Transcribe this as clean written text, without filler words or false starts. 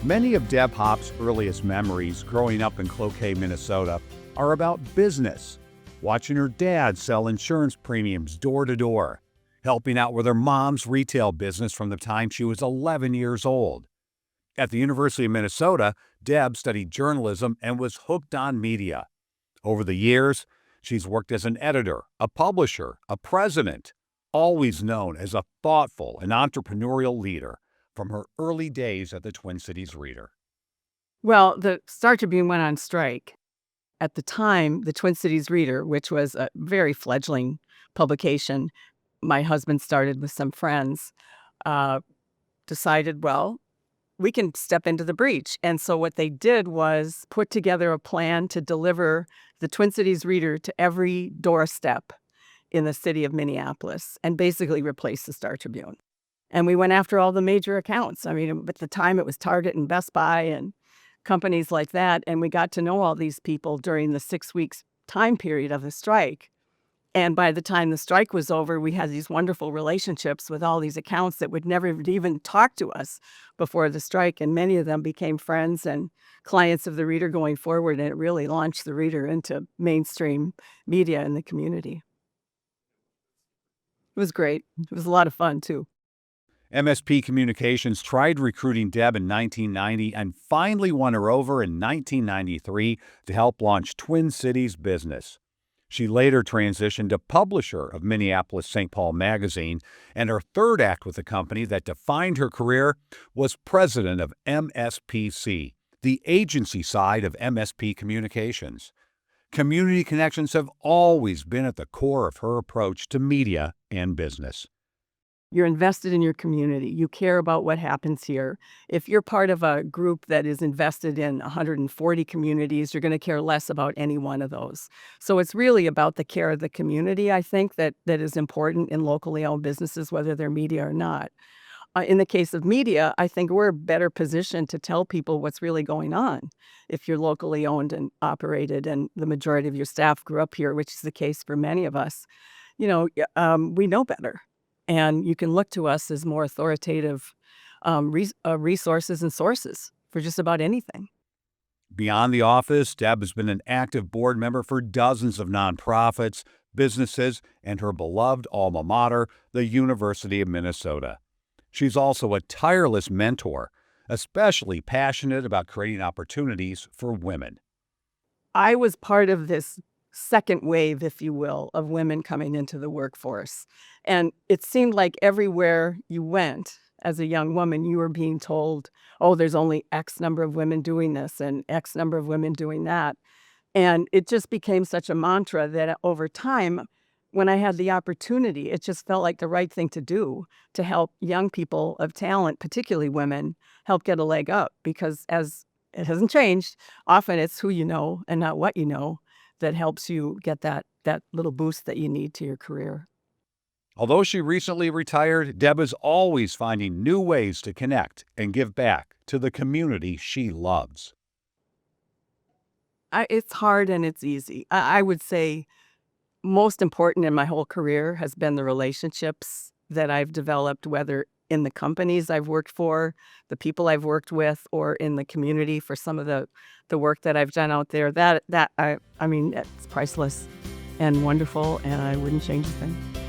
Many of Deb Hopp's earliest memories growing up in Cloquet, Minnesota, are about business. Watching her dad sell insurance premiums door to door, helping out with her mom's retail business from the time she was 11 years old. At the University of Minnesota, Deb studied journalism and was hooked on media. Over the years, she's worked as an editor, a publisher, a president, always known as a thoughtful and entrepreneurial leader from her early days at the Twin Cities Reader. Well, the Star Tribune went on strike. At the time, the Twin Cities Reader, which was a very fledgling publication, my husband started with some friends, decided, well, we can step into the breach. And so what they did was put together a plan to deliver the Twin Cities Reader to every doorstep in the city of Minneapolis and basically replace the Star Tribune. And we went after all the major accounts. I mean, at the time it was Target and Best Buy and companies like that. And we got to know all these people during the 6 weeks time period of the strike. And by the time the strike was over, we had these wonderful relationships with all these accounts that would never even talk to us before the strike. And many of them became friends and clients of the Reader going forward. And it really launched the Reader into mainstream media in the community. It was great. It was a lot of fun, too. MSP Communications tried recruiting Deb in 1990 and finally won her over in 1993 to help launch Twin Cities Business. She later transitioned to publisher of Minneapolis-St. Paul magazine, and her third act with the company that defined her career was president of MSPC, the agency side of MSP Communications. Community connections have always been at the core of her approach to media and business. You're invested in your community. You care about what happens here. If you're part of a group that is invested in 140 communities, you're going to care less about any one of those. So it's really about the care of the community, I think, that is important in locally owned businesses, whether they're media or not. In the case of media, I think we're better positioned to tell people what's really going on if you're locally owned and operated and the majority of your staff grew up here, which is the case for many of us. We know better. And you can look to us as more authoritative resources and sources for just about anything. Beyond the office, Deb has been an active board member for dozens of nonprofits, businesses, and her beloved alma mater, the University of Minnesota. She's also a tireless mentor, especially passionate about creating opportunities for women. I was part of this second wave, if you will, of women coming into the workforce. And it seemed like everywhere you went as a young woman, you were being told, oh, there's only X number of women doing this and X number of women doing that. And it just became such a mantra that over time, when I had the opportunity, it just felt like the right thing to do to help young people of talent, particularly women, help get a leg up. Because as it hasn't changed, often it's who you know and not what you know that helps you get that little boost that you need to your career. Although she recently retired, Deb is always finding new ways to connect and give back to the community she loves. It's hard and it's easy. I would say most important in my whole career has been the relationships that I've developed, whether in the companies I've worked for, the people I've worked with, or in the community for some of the work that I've done out there. I mean, it's priceless and wonderful, and I wouldn't change a thing.